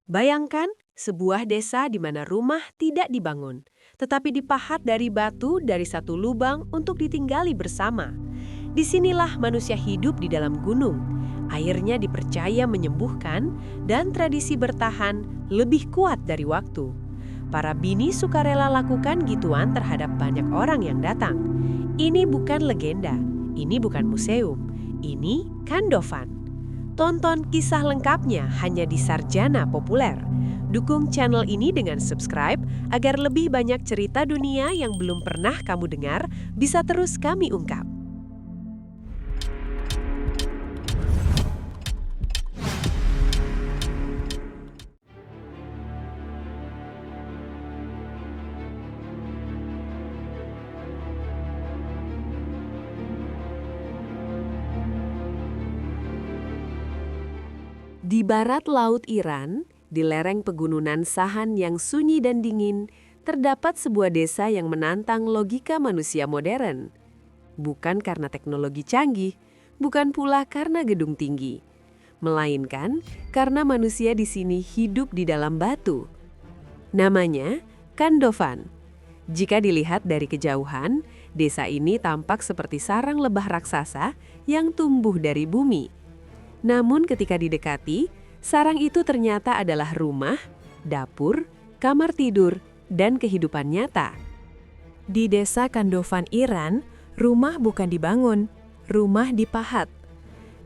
Bayangkan sebuah desa di mana rumah tidak dibangun, tetapi dipahat dari batu dari satu lubang untuk ditinggali bersama. Disinilah manusia hidup di dalam gunung. Airnya dipercaya menyembuhkan dan tradisi bertahan lebih kuat dari waktu. Para bini sukarela lakukan gituan terhadap banyak orang yang datang. Ini bukan legenda, ini bukan museum, ini Kandofan. Tonton kisah lengkapnya hanya di Sarjana Populer. Dukung channel ini dengan subscribe agar lebih banyak cerita dunia yang belum pernah kamu dengar bisa terus kami ungkap. Di barat laut Iran, di lereng pegunungan Sahan yang sunyi dan dingin, terdapat sebuah desa yang menantang logika manusia modern. Bukan karena teknologi canggih, bukan pula karena gedung tinggi, melainkan karena manusia di sini hidup di dalam batu. Namanya Kandofan. Jika dilihat dari kejauhan, desa ini tampak seperti sarang lebah raksasa yang tumbuh dari bumi. Namun ketika didekati, sarang itu ternyata adalah rumah, dapur, kamar tidur, dan kehidupan nyata. Di desa Kandofan Iran, rumah bukan dibangun, rumah dipahat.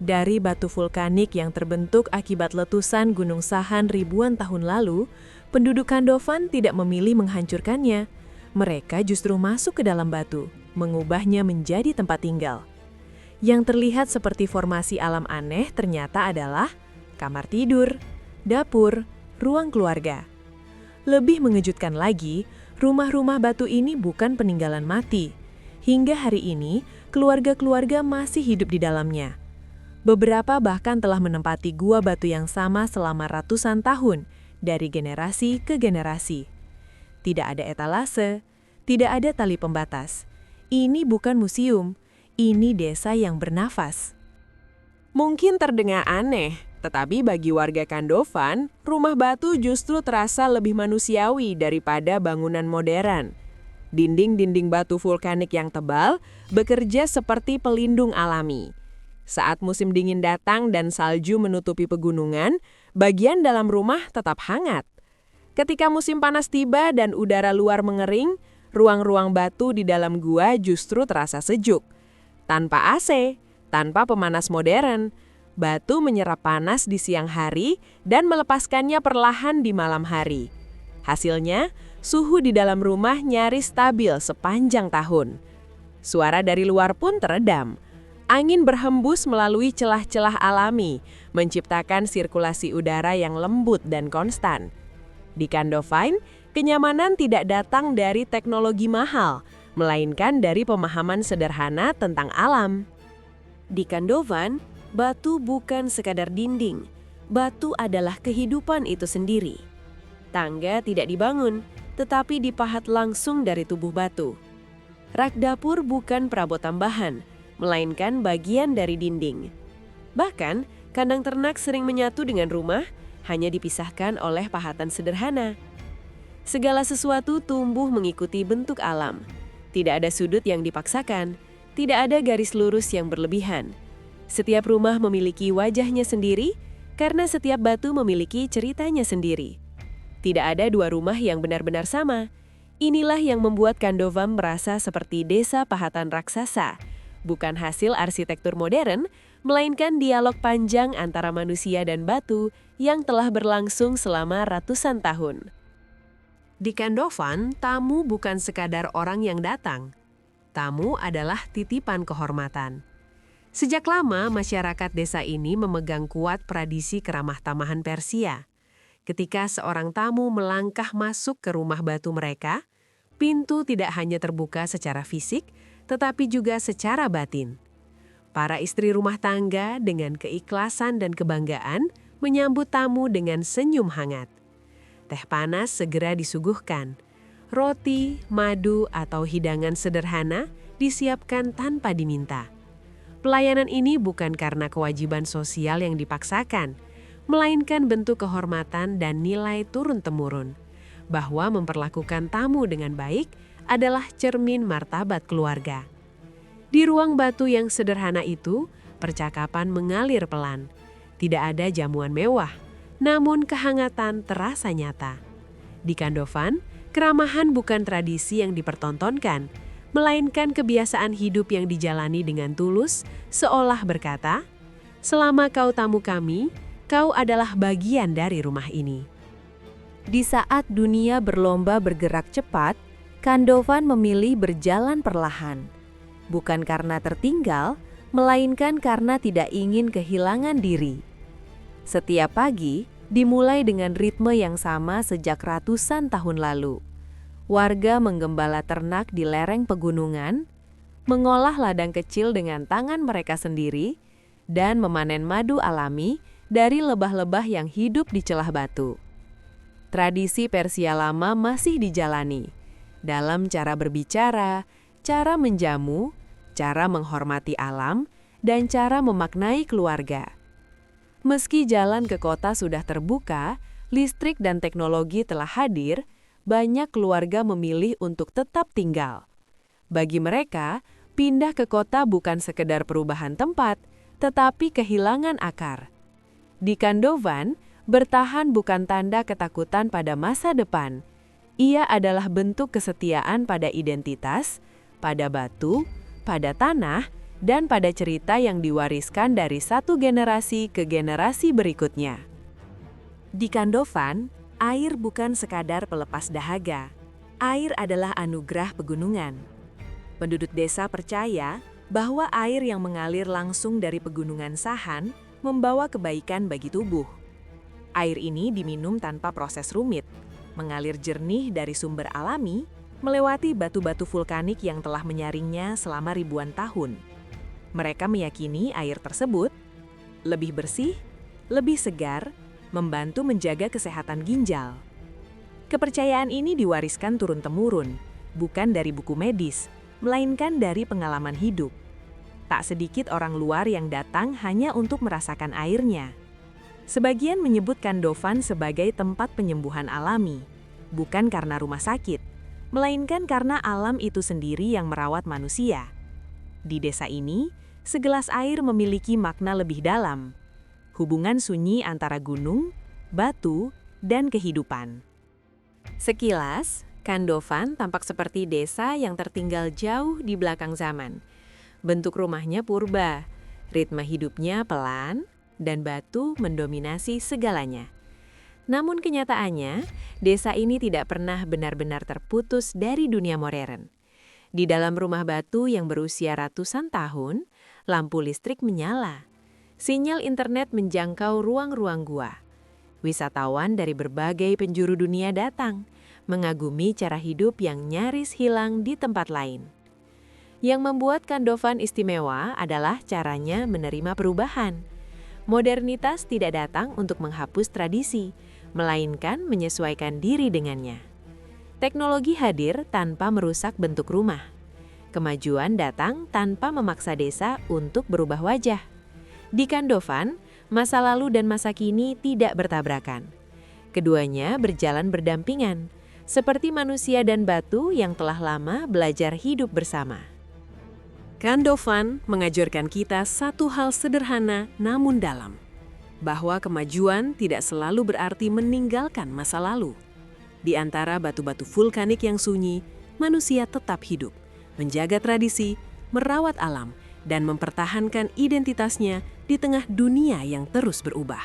Dari batu vulkanik yang terbentuk akibat letusan Gunung Sahan ribuan tahun lalu, penduduk Kandofan tidak memilih menghancurkannya. Mereka justru masuk ke dalam batu, mengubahnya menjadi tempat tinggal. Yang terlihat seperti formasi alam aneh ternyata adalah kamar tidur, dapur, ruang keluarga. Lebih mengejutkan lagi, rumah-rumah batu ini bukan peninggalan mati. Hingga hari ini, keluarga-keluarga masih hidup di dalamnya. Beberapa bahkan telah menempati gua batu yang sama selama ratusan tahun, dari generasi ke generasi. Tidak ada etalase, tidak ada tali pembatas. Ini bukan museum. Ini desa yang bernafas. Mungkin terdengar aneh, tetapi bagi warga Kandofan, rumah batu justru terasa lebih manusiawi daripada bangunan modern. Dinding-dinding batu vulkanik yang tebal bekerja seperti pelindung alami. Saat musim dingin datang dan salju menutupi pegunungan, bagian dalam rumah tetap hangat. Ketika musim panas tiba dan udara luar mengering, ruang-ruang batu di dalam gua justru terasa sejuk. Tanpa AC, tanpa pemanas modern, batu menyerap panas di siang hari dan melepaskannya perlahan di malam hari. Hasilnya, suhu di dalam rumah nyaris stabil sepanjang tahun. Suara dari luar pun teredam. Angin berhembus melalui celah-celah alami, menciptakan sirkulasi udara yang lembut dan konstan. Di Kandofan, kenyamanan tidak datang dari teknologi mahal, melainkan dari pemahaman sederhana tentang alam. Di Kandofan, batu bukan sekadar dinding. Batu adalah kehidupan itu sendiri. Tangga tidak dibangun, tetapi dipahat langsung dari tubuh batu. Rak dapur bukan perabot tambahan, melainkan bagian dari dinding. Bahkan, kandang ternak sering menyatu dengan rumah, hanya dipisahkan oleh pahatan sederhana. Segala sesuatu tumbuh mengikuti bentuk alam. Tidak ada sudut yang dipaksakan, tidak ada garis lurus yang berlebihan. Setiap rumah memiliki wajahnya sendiri, karena setiap batu memiliki ceritanya sendiri. Tidak ada dua rumah yang benar-benar sama. Inilah yang membuat Kandofan merasa seperti desa pahatan raksasa, bukan hasil arsitektur modern, melainkan dialog panjang antara manusia dan batu yang telah berlangsung selama ratusan tahun. Di Kandofan, tamu bukan sekadar orang yang datang. Tamu adalah titipan kehormatan. Sejak lama, masyarakat desa ini memegang kuat tradisi keramah tamahan Persia. Ketika seorang tamu melangkah masuk ke rumah batu mereka, pintu tidak hanya terbuka secara fisik, tetapi juga secara batin. Para istri rumah tangga dengan keikhlasan dan kebanggaan menyambut tamu dengan senyum hangat. Teh panas segera disuguhkan. Roti, madu, atau hidangan sederhana disiapkan tanpa diminta. Pelayanan ini bukan karena kewajiban sosial yang dipaksakan, melainkan bentuk kehormatan dan nilai turun-temurun, bahwa memperlakukan tamu dengan baik adalah cermin martabat keluarga. Di ruang batu yang sederhana itu, percakapan mengalir pelan. Tidak ada jamuan mewah, namun kehangatan terasa nyata. Di Kandovan, keramahan bukan tradisi yang dipertontonkan, melainkan kebiasaan hidup yang dijalani dengan tulus, seolah berkata, "Selama kau tamu kami, kau adalah bagian dari rumah ini." Di saat dunia berlomba bergerak cepat, Kandovan memilih berjalan perlahan. Bukan karena tertinggal, melainkan karena tidak ingin kehilangan diri. Setiap pagi dimulai dengan ritme yang sama sejak ratusan tahun lalu. Warga menggembala ternak di lereng pegunungan, mengolah ladang kecil dengan tangan mereka sendiri, dan memanen madu alami dari lebah-lebah yang hidup di celah batu. Tradisi Persia lama masih dijalani dalam cara berbicara, cara menjamu, cara menghormati alam, dan cara memaknai keluarga. Meski jalan ke kota sudah terbuka, listrik dan teknologi telah hadir, banyak keluarga memilih untuk tetap tinggal. Bagi mereka, pindah ke kota bukan sekedar perubahan tempat, tetapi kehilangan akar. Di Kandovan, bertahan bukan tanda ketakutan pada masa depan. Ia adalah bentuk kesetiaan pada identitas, pada batu, pada tanah, dan pada cerita yang diwariskan dari satu generasi ke generasi berikutnya. Di Kandovan, air bukan sekadar pelepas dahaga. Air adalah anugerah pegunungan. Penduduk desa percaya bahwa air yang mengalir langsung dari pegunungan Sahan membawa kebaikan bagi tubuh. Air ini diminum tanpa proses rumit, mengalir jernih dari sumber alami, melewati batu-batu vulkanik yang telah menyaringnya selama ribuan tahun. Mereka meyakini air tersebut lebih bersih, lebih segar, membantu menjaga kesehatan ginjal. Kepercayaan ini diwariskan turun-temurun, bukan dari buku medis, melainkan dari pengalaman hidup. Tak sedikit orang luar yang datang hanya untuk merasakan airnya. Sebagian menyebut Kandovan sebagai tempat penyembuhan alami, bukan karena rumah sakit, melainkan karena alam itu sendiri yang merawat manusia. Di desa ini, segelas air memiliki makna lebih dalam. Hubungan sunyi antara gunung, batu, dan kehidupan. Sekilas, Kandovan tampak seperti desa yang tertinggal jauh di belakang zaman. Bentuk rumahnya purba, ritme hidupnya pelan, dan batu mendominasi segalanya. Namun kenyataannya, desa ini tidak pernah benar-benar terputus dari dunia modern. Di dalam rumah batu yang berusia ratusan tahun, lampu listrik menyala. Sinyal internet menjangkau ruang-ruang gua. Wisatawan dari berbagai penjuru dunia datang, mengagumi cara hidup yang nyaris hilang di tempat lain. Yang membuat Kandovan istimewa adalah caranya menerima perubahan. Modernitas tidak datang untuk menghapus tradisi, melainkan menyesuaikan diri dengannya. Teknologi hadir tanpa merusak bentuk rumah. Kemajuan datang tanpa memaksa desa untuk berubah wajah. Di Kandovan, masa lalu dan masa kini tidak bertabrakan. Keduanya berjalan berdampingan, seperti manusia dan batu yang telah lama belajar hidup bersama. Kandovan mengajarkan kita satu hal sederhana namun dalam, bahwa kemajuan tidak selalu berarti meninggalkan masa lalu. Di antara batu-batu vulkanik yang sunyi, manusia tetap hidup, menjaga tradisi, merawat alam, dan mempertahankan identitasnya di tengah dunia yang terus berubah.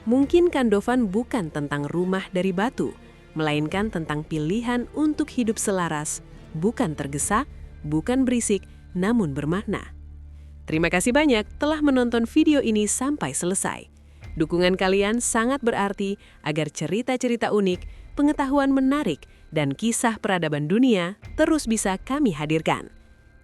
Mungkin Kandovan bukan tentang rumah dari batu, melainkan tentang pilihan untuk hidup selaras, bukan tergesa, bukan berisik, namun bermakna. Terima kasih banyak telah menonton video ini sampai selesai. Dukungan kalian sangat berarti agar cerita-cerita unik, pengetahuan menarik, dan kisah peradaban dunia terus bisa kami hadirkan.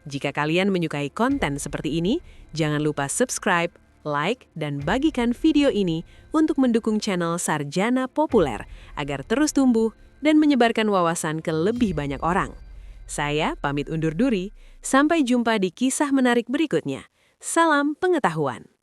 Jika kalian menyukai konten seperti ini, jangan lupa subscribe, like, dan bagikan video ini untuk mendukung channel Sarjana Populer agar terus tumbuh dan menyebarkan wawasan ke lebih banyak orang. Saya pamit undur diri, sampai jumpa di kisah menarik berikutnya. Salam pengetahuan.